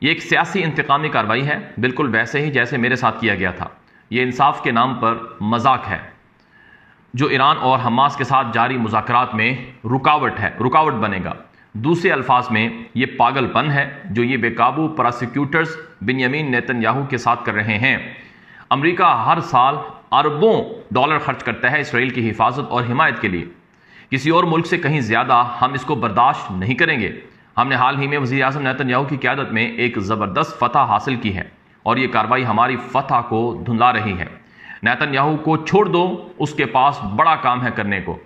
یہ ایک سیاسی انتقامی کارروائی ہے، بالکل ویسے ہی جیسے میرے ساتھ کیا گیا تھا۔ یہ انصاف کے نام پر مذاق ہے جو ایران اور حماس کے ساتھ جاری مذاکرات میں رکاوٹ بنے گا۔ دوسرے الفاظ میں یہ پاگل پن ہے جو یہ بے قابو پراسیکیوٹرز بنیامین نیتن یاہو کے ساتھ کر رہے ہیں۔ امریکہ ہر سال اربوں ڈالر خرچ کرتا ہے اسرائیل کی حفاظت اور حمایت کے لیے۔ کسی اور ملک سے کہیں زیادہ ہم اس کو برداشت نہیں کریں گے۔ ہم نے حال ہی میں وزیر اعظم نیتن یاہو کی قیادت میں ایک زبردست فتح حاصل کی ہے اور یہ کارروائی ہماری فتح کو دھندلا رہی ہے۔ نیتن یاہو کو چھوڑ دو، اس کے پاس بڑا کام ہے کرنے کو۔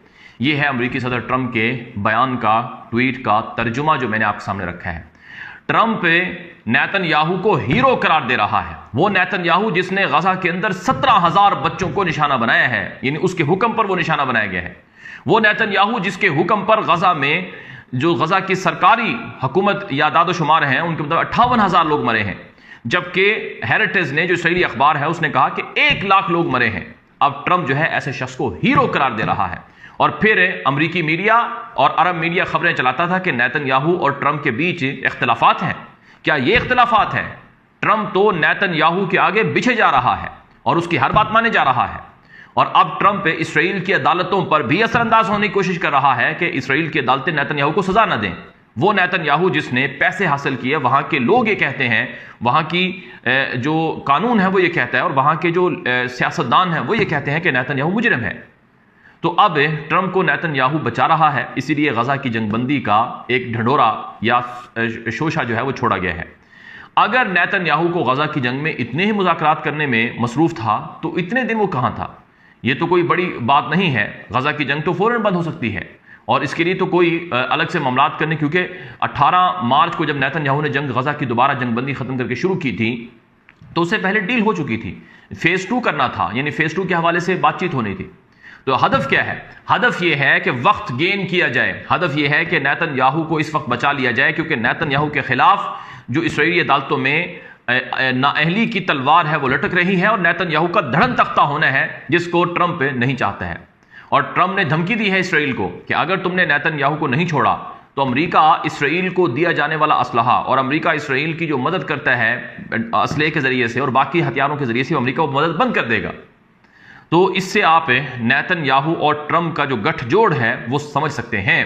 یہ ہے امریکی صدر ٹرمپ کے بیان کا، ٹویٹ کا ترجمہ جو میں نے آپ کے سامنے رکھا ہے۔ ٹرمپ نیتن یاہو کو ہیرو قرار دے رہا ہے، وہ نیتن یاہو جس نے غزہ کے اندر 17,000 بچوں کو نشانہ بنایا ہے، یعنی اس کے حکم پر وہ نشانہ بنایا گیا ہے۔ وہ نیتن یاہو جس کے حکم پر غزہ میں جو غزہ کی سرکاری حکومت یا داد و شمار ہیں ان کے مطابق 58,000 لوگ مرے ہیں، جبکہ ہیریٹیج نے جو اسرائیلی اخبار ہے اس نے کہا کہ 1,00,000 لوگ مرے ہیں۔ اب ٹرمپ جو ہے ایسے شخص کو ہیرو قرار دے رہا ہے، اور پھر امریکی میڈیا اور عرب میڈیا خبریں چلاتا تھا کہ نیتن یاہو اور ٹرمپ کے بیچ اختلافات ہیں۔ کیا یہ اختلافات ہیں؟ ٹرمپ تو نیتن یاہو کے آگے بچھے جا رہا ہے اور اس کی ہر بات مانے جا رہا ہے، اور اب ٹرمپ اسرائیل کی عدالتوں پر بھی اثر انداز ہونے کی کوشش کر رہا ہے کہ اسرائیل کی عدالتیں نیتن یاہو کو سزا نہ دیں۔ وہ نیتن یاہو جس نے پیسے حاصل کیے، وہاں کے لوگ یہ کہتے ہیں، وہاں کی جو قانون ہے وہ یہ کہتا ہے، اور وہاں کے جو سیاستدان ہیں وہ یہ کہتے ہیں کہ نیتن یاہو مجرم ہے۔ تو اب ٹرمپ کو نیتن یاہو بچا رہا ہے، اسی لیے غزہ کی جنگ بندی کا ایک ڈھنڈورا یا شوشہ جو ہے وہ چھوڑا گیا ہے۔ اگر نیتن یاہو کو غزہ کی جنگ میں اتنے ہی مذاکرات کرنے میں مصروف تھا تو اتنے دن وہ کہاں تھا؟ یہ تو کوئی بڑی بات نہیں ہے، غزہ کی جنگ تو فوراً بند ہو سکتی ہے، اور اس کے لیے تو کوئی الگ سے معاملات کرنے، کیونکہ 18 مارچ کو جب نیتن یاہو نے غزہ کی دوبارہ جنگ بندی ختم کر کے شروع کی تھی تو اس سے پہلے ڈیل ہو چکی تھی، فیز 2 کرنا تھا، یعنی فیز 2 کے حوالے سے بات چیت ہونی تھی۔ تو ہدف کیا ہے؟ ہدف یہ ہے کہ وقت گین کیا جائے، ہدف یہ ہے کہ نیتن یاہو کو اس وقت بچا لیا جائے، کیونکہ نیتن یاہو کے خلاف جو اسرائیلی عدالتوں میں نااہلی کی تلوار ہے وہ لٹک رہی ہے، اور نیتن یاہو کا دھڑن تختہ ہونا ہے جس کو ٹرمپ نہیں چاہتا ہے۔ اور ٹرمپ نے دھمکی دی ہے اسرائیل کو کہ اگر تم نے نیتن یاہو کو نہیں چھوڑا تو امریکہ اسرائیل کو دیا جانے والا اسلحہ، اور امریکہ اسرائیل کی جو مدد کرتا ہے اسلحے کے ذریعے سے اور باقی ہتھیاروں کے ذریعے سے، امریکہ وہ مدد بند کر دے گا۔ تو اس سے آپ نیتن یاہو اور ٹرمپ کا جو گٹھ جوڑ ہے وہ سمجھ سکتے ہیں۔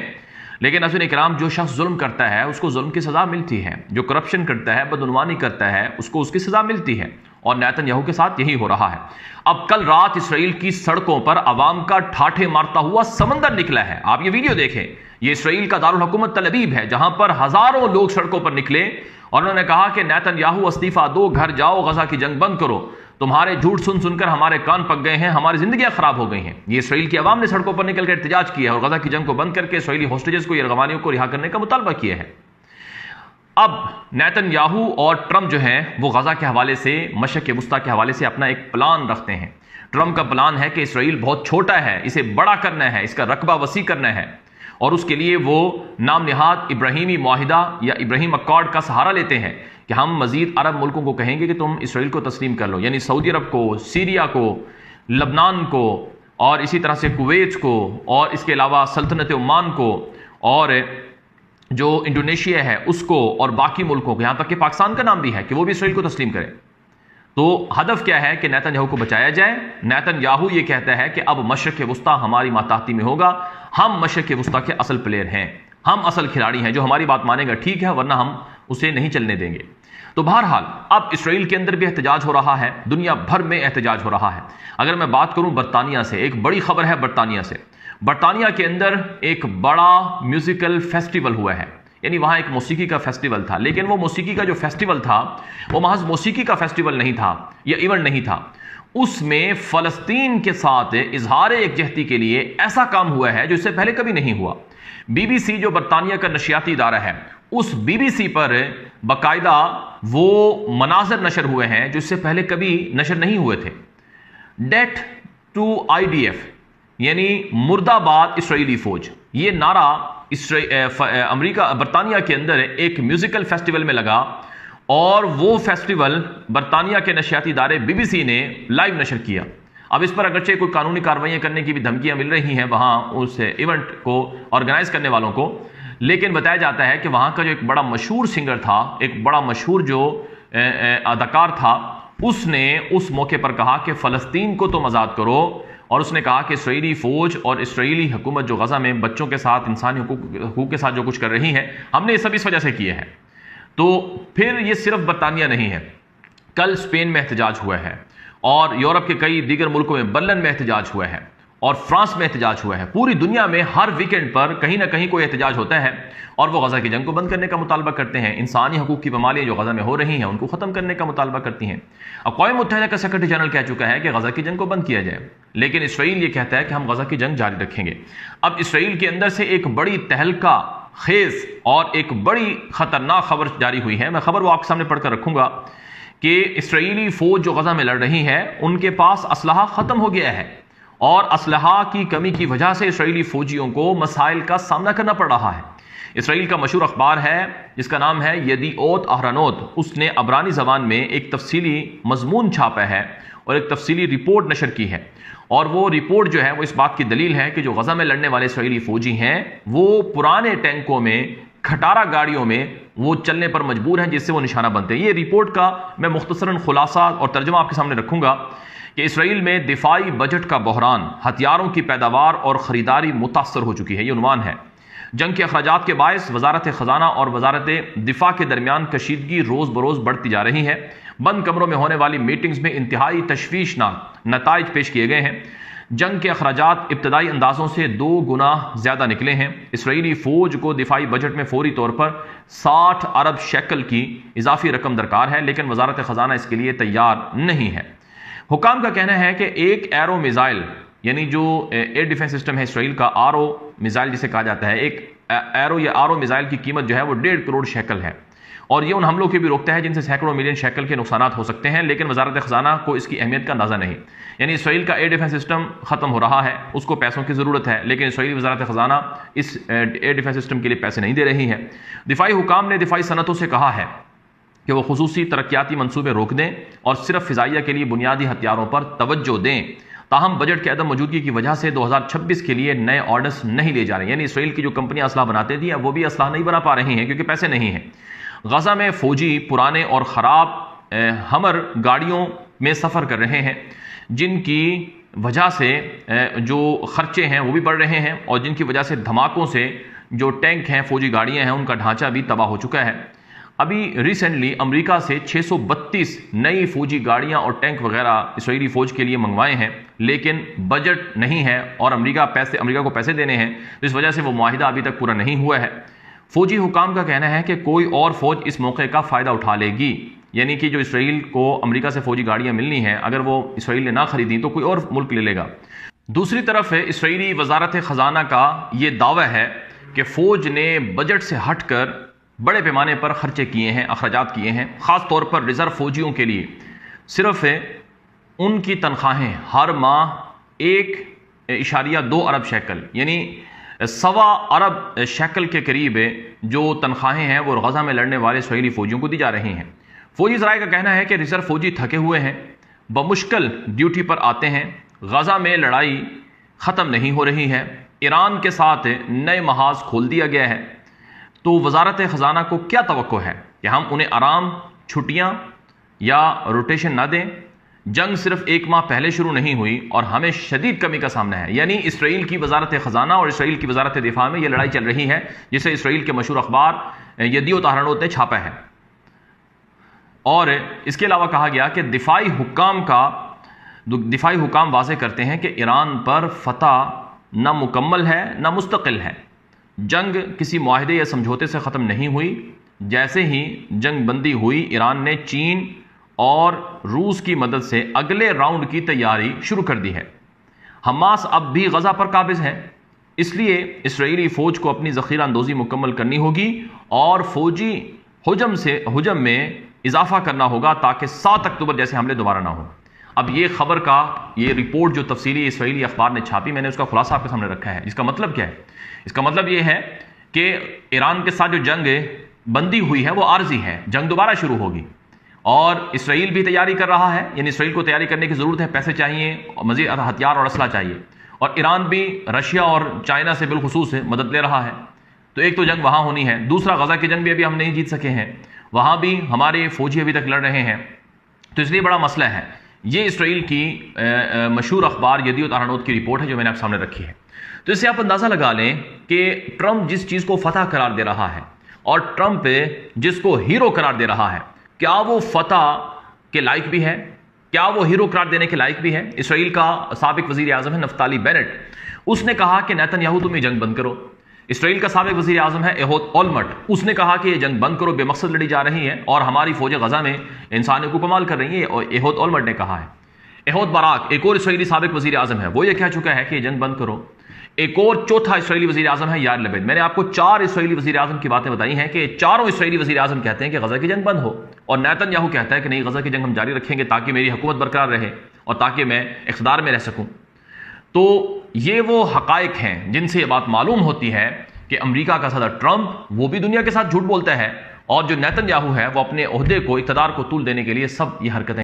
لیکن ناظرین کرام، جو شخص ظلم کرتا ہے اس کو ظلم کی سزا ملتی ہے، جو کرپشن کرتا ہے، بدعنوانی کرتا ہے، اس کو اس کی سزا ملتی ہے، اور نیتن یاہو کے ساتھ یہی ہو رہا ہے۔ اب کل رات اسرائیل کی سڑکوں پر عوام کا ٹھاٹھے مارتا ہوا سمندر نکلا ہے۔ آپ یہ ویڈیو دیکھیں، یہ اسرائیل کا دارالحکومت تل ابیب ہے، جہاں پر ہزاروں لوگ سڑکوں پر نکلے اور انہوں نے کہا کہ نیتن یاہو استعفیٰ دو، گھر جاؤ، غزہ کی جنگ بند کرو، تمہارے جھوٹ سن سن کر ہمارے کان پک گئے ہیں، ہماری زندگیاں خراب ہو گئی ہیں۔ یہ اسرائیل کی عوام نے سڑکوں پر نکل کر احتجاج کیا ہے اور غزہ کی جنگ کو بند کر کے اسرائیلی ہوسٹیجز کو، یرغمالیوں کو رہا کرنے کا مطالبہ کیا ہے۔ اب نیتن یاہو اور ٹرمپ جو ہیں وہ غزہ کے حوالے سے، مشرق وسطیٰ کے حوالے سے اپنا ایک پلان رکھتے ہیں۔ ٹرمپ کا پلان ہے کہ اسرائیل بہت چھوٹا ہے، اسے بڑا کرنا ہے، اس کا رقبہ وسیع کرنا ہے، اور اس کے لیے وہ نام نہاد ابراہیمی معاہدہ یا ابراہیم اکارڈ کا سہارا لیتے ہیں کہ ہم مزید عرب ملکوں کو کہیں گے کہ تم اسرائیل کو تسلیم کر لو، یعنی سعودی عرب کو، سیریا کو، لبنان کو، اور اسی طرح سے کویت کو، اور اس کے علاوہ سلطنت عمان کو، اور جو انڈونیشیا ہے اس کو، اور باقی ملکوں کو، یہاں تک کہ پاکستان کا نام بھی ہے کہ وہ بھی اسرائیل کو تسلیم کرے۔ تو ہدف کیا ہے کہ نیتن یاہو کو بچایا جائے۔ نیتن یاہو یہ کہتا ہے کہ اب مشرق وسطیٰ ہماری ماتحتی میں ہوگا، ہم مشرق وسطیٰ کے اصل پلیئر ہیں، ہم اصل کھلاڑی ہیں، جو ہماری بات مانے گا ٹھیک ہے، ورنہ ہم اسے نہیں چلنے دیں گے۔ تو بہرحال اب اسرائیل کے اندر بھی احتجاج ہو رہا ہے، دنیا بھر میں احتجاج ہو رہا ہے۔ اگر میں بات کروں برطانیہ سے، ایک بڑی خبر ہے برطانیہ سے۔ برطانیہ کے اندر ایک بڑا میوزیکل فیسٹیول ہوا ہے، یعنی وہاں ایک موسیقی کا فیسٹیول تھا، لیکن وہ موسیقی کا جو فیسٹیول تھا وہ محض موسیقی کا فیسٹیول نہیں تھا یا ایونٹ نہیں تھا، اس میں فلسطین کے ساتھ اظہار یکجہتی کے لیے ایسا کام ہوا ہے جو اس سے پہلے کبھی نہیں ہوا۔ بی بی سی جو برطانیہ کا نشریاتی ادارہ ہے، اس بی بی سی پر باقاعدہ وہ مناظر نشر ہوئے ہیں جو اس سے پہلے کبھی نشر نہیں ہوئے تھے۔ Death to I D F, یعنی مردہ آباد اسرائیلی فوج، یہ نعرہ امریکہ برطانیہ کے اندر ایک میوزیکل فیسٹیول میں لگا، اور وہ فیسٹیول برطانیہ کے نشریاتی ادارے بی بی سی نے لائیو نشر کیا۔ اب اس پر اگرچہ کوئی قانونی کارروائیاں کرنے کی بھی دھمکیاں مل رہی ہیں وہاں اس ایونٹ کو آرگنائز کرنے والوں کو، لیکن بتایا جاتا ہے کہ وہاں کا جو ایک بڑا مشہور سنگر تھا، ایک بڑا مشہور جو اداکار تھا، اس نے اس موقع پر کہا کہ فلسطین کو تم آزاد کرو، اور اس نے کہا کہ اسرائیلی فوج اور اسرائیلی حکومت جو غزہ میں بچوں کے ساتھ، انسانی حقوق کے ساتھ جو کچھ کر رہی ہے، ہم نے یہ سب اس وجہ سے کیے ہیں۔ تو پھر یہ صرف برطانیہ نہیں ہے، کل اسپین میں احتجاج ہوا ہے، اور یورپ کے کئی دیگر ملکوں میں برلن میں احتجاج ہوا ہے، اور فرانس میں احتجاج ہوا ہے۔ پوری دنیا میں ہر ویکنڈ پر کہیں نہ کہیں کوئی احتجاج ہوتا ہے، اور وہ غزہ کی جنگ کو بند کرنے کا مطالبہ کرتے ہیں، انسانی حقوق کی پامالیاں جو غزہ میں ہو رہی ہیں ان کو ختم کرنے کا مطالبہ کرتی ہیں۔ اقوام متحدہ کا سیکرٹری جنرل کہہ چکا ہے کہ غزہ کی جنگ کو بند کیا جائے، لیکن اسرائیل یہ کہتا ہے کہ ہم غزہ کی جنگ جاری رکھیں گے۔ اب اسرائیل کے اندر سے ایک بڑی تہلکہ خیز اور ایک بڑی خطرناک خبر جاری ہوئی ہے، میں خبر وہ آپ کے سامنے پڑھ کر رکھوں گا کہ اسرائیلی فوج جو غزہ میں لڑ رہی ہے ان کے پاس اسلحہ ختم ہو گیا ہے، اور اسلحہ کی کمی کی وجہ سے اسرائیلی فوجیوں کو مسائل کا سامنا کرنا پڑ رہا ہے۔ اسرائیل کا مشہور اخبار ہے جس کا نام ہے یدیعوت اہرانوت، اس نے عبرانی زبان میں ایک تفصیلی مضمون چھاپا ہے اور ایک تفصیلی رپورٹ نشر کی ہے، اور وہ رپورٹ جو ہے وہ اس بات کی دلیل ہے کہ جو غزہ میں لڑنے والے اسرائیلی فوجی ہیں وہ پرانے ٹینکوں میں، کھٹارا گاڑیوں میں وہ چلنے پر مجبور ہیں جس سے وہ نشانہ بنتے ہیں۔ یہ رپورٹ کا میں مختصراً خلاصہ اور ترجمہ آپ کے سامنے رکھوں گا کہ اسرائیل میں دفاعی بجٹ کا بحران، ہتھیاروں کی پیداوار اور خریداری متاثر ہو چکی ہے، یہ عنوان ہے۔ جنگ کے اخراجات کے باعث وزارت خزانہ اور وزارت دفاع کے درمیان کشیدگی روز بروز بڑھتی جا رہی ہے۔ بند کمروں میں ہونے والی میٹنگز میں انتہائی تشویشناک نتائج پیش کیے گئے ہیں۔ جنگ کے اخراجات ابتدائی اندازوں سے 2 گنا زیادہ نکلے ہیں۔ اسرائیلی فوج کو دفاعی بجٹ میں فوری طور پر 60 ارب شیکل کی اضافی رقم درکار ہے، لیکن وزارت خزانہ اس کے لیے تیار نہیں ہے۔ حکام کا کہنا ہے کہ ایک ایرو میزائل، یعنی جو ایئر ڈیفنس سسٹم ہے اسرائیل کا، آرو میزائل جسے کہا جاتا ہے، ایک ایرو یا آرو میزائل کی قیمت جو ہے وہ 1.5 کروڑ شیکل ہے، اور یہ ان حملوں کے بھی روکتا ہے جن سے سینکڑوں ملین شیکل کے نقصانات ہو سکتے ہیں، لیکن وزارت خزانہ کو اس کی اہمیت کا اندازہ نہیں۔ یعنی اسرائیل کا ایئر ڈیفنس سسٹم ختم ہو رہا ہے، اس کو پیسوں کی ضرورت ہے، لیکن اسرائیلی وزارت خزانہ اس ایئر ڈیفنس سسٹم کے لیے پیسے نہیں دے رہی ہے۔ دفاعی حکام نے دفاعی صنعتوں سے کہا ہے کہ وہ خصوصی ترقیاتی منصوبے روک دیں اور صرف فضائیہ کے لیے بنیادی ہتھیاروں پر توجہ دیں۔ تاہم بجٹ کے عدم موجودگی کی وجہ سے 2026 کے لیے نئے آرڈرز نہیں لے جا رہے ہیں، یعنی اسرائیل کی جو کمپنیاں اسلحہ بناتے تھیں وہ بھی اسلحہ نہیں بنا پا رہی ہیں کیونکہ پیسے نہیں ہیں۔ غزہ میں فوجی پرانے اور خراب ہمر گاڑیوں میں سفر کر رہے ہیں، جن کی وجہ سے جو خرچے ہیں وہ بھی بڑھ رہے ہیں، اور جن کی وجہ سے دھماکوں سے جو ٹینک ہیں، فوجی گاڑیاں ہیں، ان کا ڈھانچہ بھی تباہ ہو چکا ہے۔ ابھی ریسنٹلی امریکہ سے 632 نئی فوجی گاڑیاں اور ٹینک وغیرہ اسرائیلی فوج کے لیے منگوائے ہیں، لیکن بجٹ نہیں ہے اور امریکہ کو پیسے دینے ہیں، اس وجہ سے وہ معاہدہ ابھی تک پورا نہیں ہوا ہے۔ فوجی حکام کا کہنا ہے کہ کوئی اور فوج اس موقع کا فائدہ اٹھا لے گی، یعنی کہ جو اسرائیل کو امریکہ سے فوجی گاڑیاں ملنی ہیں، اگر وہ اسرائیل نے نہ خریدیں تو کوئی اور ملک لے لے گا۔ دوسری طرف اسرائیلی وزارت خزانہ کا یہ دعویٰ ہے کہ فوج نے بجٹ سے ہٹ کر بڑے پیمانے پر خرچے کیے ہیں، اخراجات کیے ہیں، خاص طور پر ریزرو فوجیوں کے لیے صرف ان کی تنخواہیں ہر ماہ 1.2 ارب شیکل، یعنی 1.25 ارب شیکل کے قریب جو تنخواہیں ہیں وہ غزہ میں لڑنے والے اسرائیلی فوجیوں کو دی جا رہی ہیں۔ فوجی ذرائع کا کہنا ہے کہ ریزرو فوجی تھکے ہوئے ہیں، بمشکل ڈیوٹی پر آتے ہیں، غزہ میں لڑائی ختم نہیں ہو رہی ہے، ایران کے ساتھ نئے محاذ کھول دیا گیا ہے۔ تو وزارت خزانہ کو کیا توقع ہے کہ ہم انہیں آرام، چھٹیاں یا روٹیشن نہ دیں؟ جنگ صرف 1 ماہ پہلے شروع نہیں ہوئی اور ہمیں شدید کمی کا سامنا ہے، یعنی اسرائیل کی وزارت خزانہ اور اسرائیل کی وزارت دفاع میں یہ لڑائی چل رہی ہے، جسے اسرائیل کے مشہور اخبار یدیعوت اہرانوت نے چھاپا ہے۔ اور اس کے علاوہ کہا گیا کہ دفاعی حکام واضح کرتے ہیں کہ ایران پر فتح نہ مکمل ہے نہ مستقل ہے۔ جنگ کسی معاہدے یا سمجھوتے سے ختم نہیں ہوئی، جیسے ہی جنگ بندی ہوئی ایران نے چین اور روس کی مدد سے اگلے راؤنڈ کی تیاری شروع کر دی ہے۔ حماس اب بھی غزہ پر قابض ہے، اس لیے اسرائیلی فوج کو اپنی ذخیرہ اندوزی مکمل کرنی ہوگی اور فوجی حجم میں اضافہ کرنا ہوگا تاکہ 7 اکتوبر جیسے حملے دوبارہ نہ ہوں۔ اب یہ خبر کا یہ رپورٹ جو تفصیلی اسرائیلی اخبار نے چھاپی، میں نے اس کا خلاصہ آپ کے سامنے رکھا ہے۔ اس کا مطلب کیا ہے؟ اس کا مطلب یہ ہے کہ ایران کے ساتھ جو جنگ بندی ہوئی ہے وہ عارضی ہے، جنگ دوبارہ شروع ہوگی، اور اسرائیل بھی تیاری کر رہا ہے، یعنی اسرائیل کو تیاری کرنے کی ضرورت ہے، پیسے چاہیے، مزید ہتھیار اور اسلحہ چاہیے، اور ایران بھی رشیا اور چائنا سے بالخصوص مدد لے رہا ہے۔ تو ایک تو جنگ وہاں ہونی ہے، دوسرا غزہ کی جنگ بھی ابھی ہم نہیں جیت سکے ہیں، وہاں بھی ہمارے فوجی ابھی تک لڑ رہے ہیں، تو اس لیے بڑا مسئلہ ہے۔ یہ اسرائیل کی مشہور اخبار یدیوت اہرونوت کی رپورٹ ہے جو میں نے آپ سامنے رکھی ہے۔ تو اس سے آپ اندازہ لگا لیں کہ ٹرمپ جس چیز کو فتح قرار دے رہا ہے اور ٹرمپ جس کو ہیرو قرار دے رہا ہے، کیا وہ فتح کے لائق بھی ہے؟ کیا وہ ہیرو قرار دینے کے لائق بھی ہے؟ اسرائیل کا سابق وزیر اعظم ہے نفتالی بینٹ، اس نے کہا کہ نیتن یاہو تم یہ جنگ بند کرو۔ اسرائیل کا سابق وزیر اعظم ہے ایہود اولمرٹ، اس نے کہا کہ یہ جنگ بند کرو، بے مقصد لڑی جا رہی ہے اور ہماری فوجیں غزہ میں انسانیوں کو پامال کر رہی ہیں، اور ایہود اولمرٹ نے کہا ہے۔ ایہود باراک ایک اور اسرائیلی سابق وزیر اعظم ہے، وہ یہ کہہ چکا ہے کہ یہ جنگ بند کرو۔ ایک اور چوتھا اسرائیلی وزیر اعظم ہے یار لپیڈ۔ میں نے آپ کو 4 اسرائیلی وزیر اعظم کی باتیں بتائی ہیں کہ چاروں اسرائیلی وزیر اعظم کہتے ہیں کہ غزہ کی جنگ بند ہو، اور نیتن یاہو کہتا ہے کہ نہیں، غزہ کی جنگ ہم جاری رکھیں گے تاکہ میری حکومت برقرار رہے اور تاکہ میں اقتدار میں رہ سکوں۔ تو یہ وہ حقائق ہیں جن سے یہ بات معلوم ہوتی ہے کہ امریکہ کا صدر ٹرمپ وہ بھی دنیا کے ساتھ جھوٹ بولتا ہے، اور جو نیتن یاہو ہے وہ اپنے عہدے کو، اقتدار کو طول دینے کے لیے سب یہ حرکتیں